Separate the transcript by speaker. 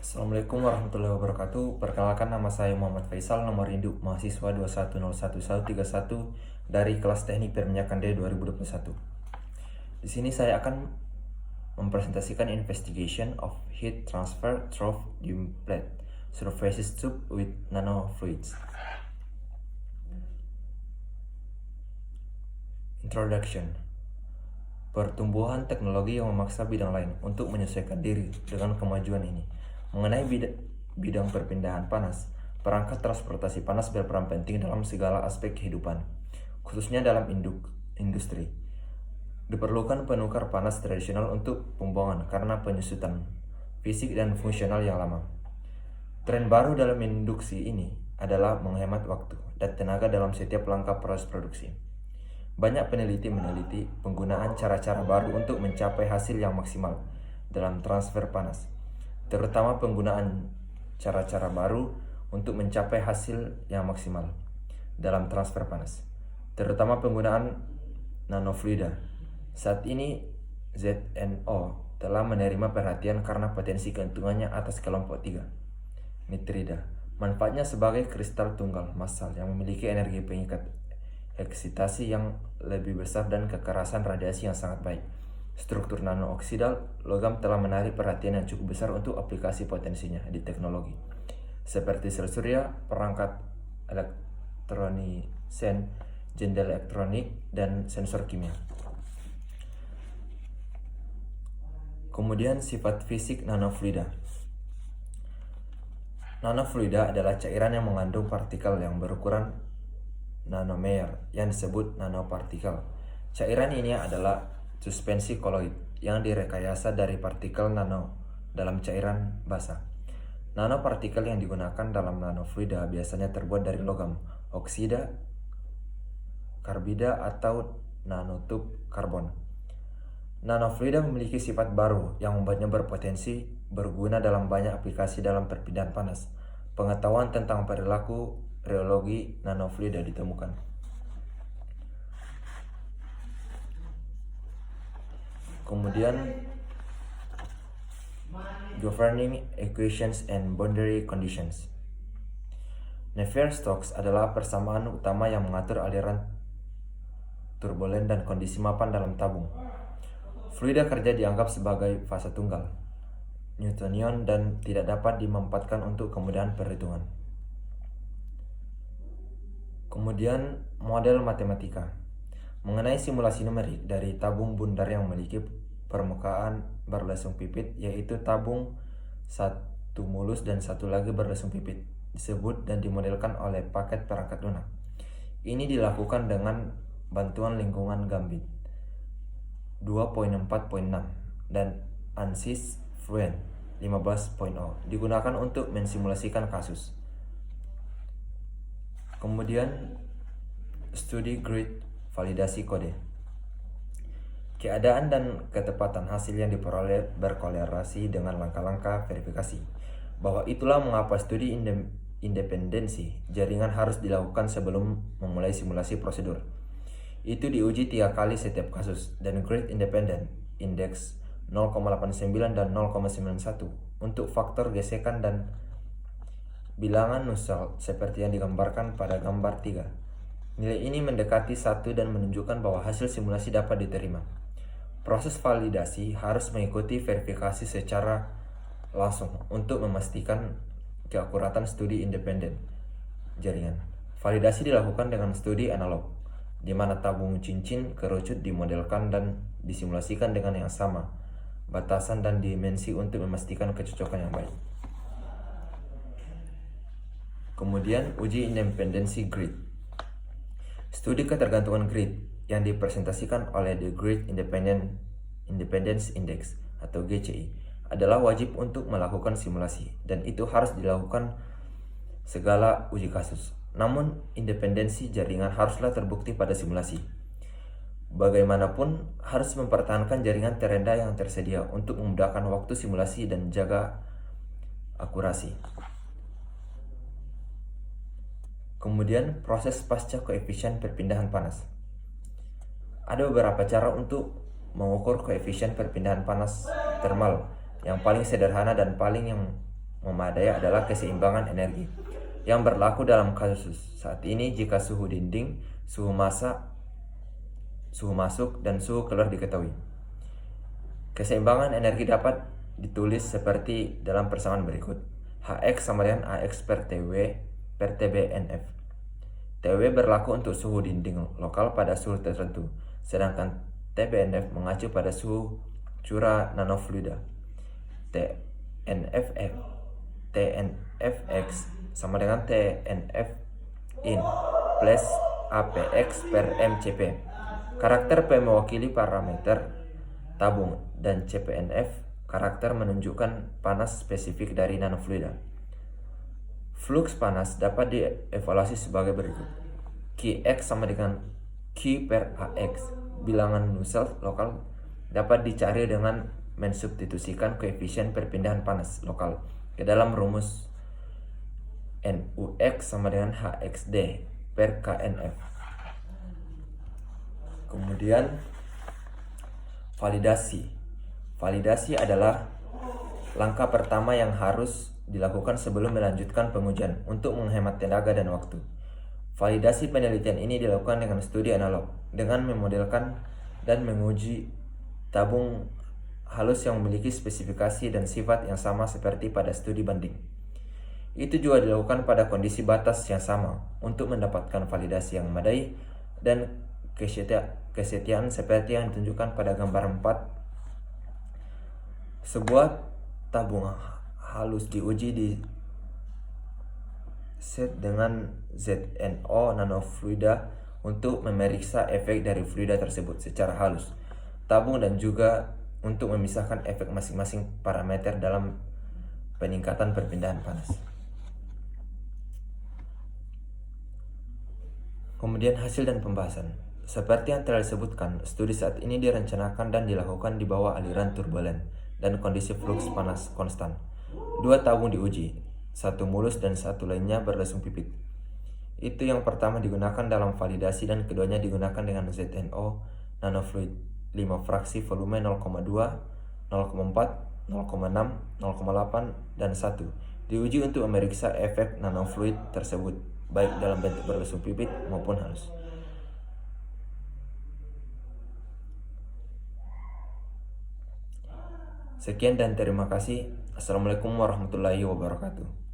Speaker 1: Assalamualaikum warahmatullahi wabarakatuh. Perkenalkan, nama saya Muhammad Faisal, nomor induk mahasiswa 2101131 dari kelas Teknik Perminyakan D 2021. Di sini saya akan mempresentasikan investigation of heat transfer through dome plate surfaces tube with nanofluids. Introduction. Pertumbuhan teknologi yang memaksa bidang lain untuk menyesuaikan diri dengan kemajuan ini. Mengenai bidang perpindahan panas, perangkat transportasi panas berperan penting dalam segala aspek kehidupan, khususnya dalam industri. Diperlukan penukar panas tradisional untuk pembuangan karena penyusutan fisik dan fungsional yang lama. Tren baru dalam induksi ini adalah menghemat waktu dan tenaga dalam setiap langkah proses produksi. Banyak peneliti meneliti penggunaan cara-cara baru untuk mencapai hasil yang maksimal dalam transfer panas, terutama penggunaan cara-cara baru untuk mencapai hasil yang maksimal dalam transfer panas, terutama penggunaan nanofluida. Saat ini ZNO telah menerima perhatian karena potensi keuntungannya atas kelompok 3, nitrida. Manfaatnya sebagai kristal tunggal massal yang memiliki energi pengikat eksitasi yang lebih besar dan kekerasan radiasi yang sangat baik. Struktur nano-oksidal logam telah menarik perhatian yang cukup besar untuk aplikasi potensinya di teknologi seperti sel surya, perangkat elektronisen, jendela elektronik, dan sensor kimia. Kemudian sifat fisik nanofluida. Nanofluida adalah cairan yang mengandung partikel yang berukuran nanometer yang disebut nanopartikel. Cairan ini adalah suspensi koloid yang direkayasa dari partikel nano dalam cairan basah. Nanopartikel yang digunakan dalam nanofluida biasanya terbuat dari logam, oksida, karbida, atau nanotub karbon. Nanofluida memiliki sifat baru yang membuatnya berpotensi berguna dalam banyak aplikasi dalam perpindahan panas. Pengetahuan tentang perilaku reologi nanofluida ditemukan. Kemudian governing equations and boundary conditions. Navier-Stokes adalah persamaan utama yang mengatur aliran turbulen dan kondisi mapan dalam tabung. Fluida kerja dianggap sebagai fase tunggal, Newtonian, dan tidak dapat dimanfaatkan untuk kemudahan perhitungan. Kemudian model matematika. Mengenai simulasi numerik dari tabung bundar yang memiliki permukaan berlesung pipit, yaitu tabung satu mulus dan satu lagi berlesung pipit, disebut dan dimodelkan oleh paket perangkat lunak. Ini dilakukan dengan bantuan lingkungan Gambit 2.4.6 dan ANSYS Fluent 15.0 digunakan untuk mensimulasikan kasus. Kemudian studi grid validasi kode. Keadaan dan ketepatan hasil yang diperoleh berkolerasi dengan langkah-langkah verifikasi. Bahwa itulah mengapa studi independensi jaringan harus dilakukan sebelum memulai simulasi prosedur. Itu diuji 3 kali setiap kasus, dan grid independent index 0,89 dan 0,91 untuk faktor gesekan dan bilangan Nusselt seperti yang digambarkan pada gambar 3. Nilai ini mendekati 1 dan menunjukkan bahwa hasil simulasi dapat diterima. Proses validasi harus mengikuti verifikasi secara langsung untuk memastikan keakuratan studi independen jaringan. Validasi dilakukan dengan studi analog, di mana tabung cincin kerucut dimodelkan dan disimulasikan dengan yang sama, batasan dan dimensi untuk memastikan kecocokan yang baik. Kemudian uji independensi grid. Studi ketergantungan grid yang dipresentasikan oleh The Grid Independence Index atau GCI adalah wajib untuk melakukan simulasi, dan itu harus dilakukan segala uji kasus. Namun independensi jaringan haruslah terbukti pada simulasi. Bagaimanapun harus mempertahankan jaringan terendah yang tersedia untuk memudahkan waktu simulasi dan jaga akurasi. Kemudian proses pasca koefisien perpindahan panas. Ada beberapa cara untuk mengukur koefisien perpindahan panas termal. Yang paling sederhana dan paling yang memadai adalah keseimbangan energi yang berlaku dalam kasus saat ini jika suhu dinding, suhu masuk, dan suhu keluar diketahui. Keseimbangan energi dapat ditulis seperti dalam persamaan berikut. Hx sama dengan Ax per Tw per TbNF. Tw berlaku untuk suhu dinding lokal pada suhu tertentu, sedangkan TbNF mengacu pada suhu curah nanofluida. TNFX sama dengan TNF in plus APX per MCP. Karakter P mewakili parameter tabung dan CPNF karakter menunjukkan panas spesifik dari nanofluida. Flux panas dapat dievaluasi sebagai berikut. Qx sama dengan Q per AX. Bilangan Nusselt lokal dapat dicari dengan mensubstitusikan koefisien perpindahan panas lokal ke dalam rumus NUX sama dengan HXD per KNF. Kemudian validasi. Validasi adalah langkah pertama yang harus dilakukan sebelum melanjutkan pengujian untuk menghemat tenaga dan waktu. Validasi penelitian ini dilakukan dengan studi analog, dengan memodelkan dan menguji tabung halus yang memiliki spesifikasi dan sifat yang sama seperti pada studi banding. Itu juga dilakukan pada kondisi batas yang sama untuk mendapatkan validasi yang memadai dan kesetiaan seperti yang ditunjukkan pada gambar 4. Sebuah tabung halus diuji di set dengan ZNO nanofluida untuk memeriksa efek dari fluida tersebut secara halus tabung dan juga untuk memisahkan efek masing-masing parameter dalam peningkatan perpindahan panas. Kemudian hasil dan pembahasan. Seperti yang telah disebutkan, studi saat ini direncanakan dan dilakukan di bawah aliran turbulen dan kondisi flux panas konstan. 2 tabung diuji, satu mulus dan satu lainnya berlesung pipit. Itu yang pertama digunakan dalam validasi dan keduanya digunakan dengan ZNO nanofluid 5 fraksi volume 0,2, 0,4, 0,6, 0,8, dan 1. Diuji untuk memeriksa efek nanofluid tersebut, baik dalam bentuk berlesung pipit maupun halus. Sekian dan terima kasih. Assalamualaikum warahmatullahi wabarakatuh.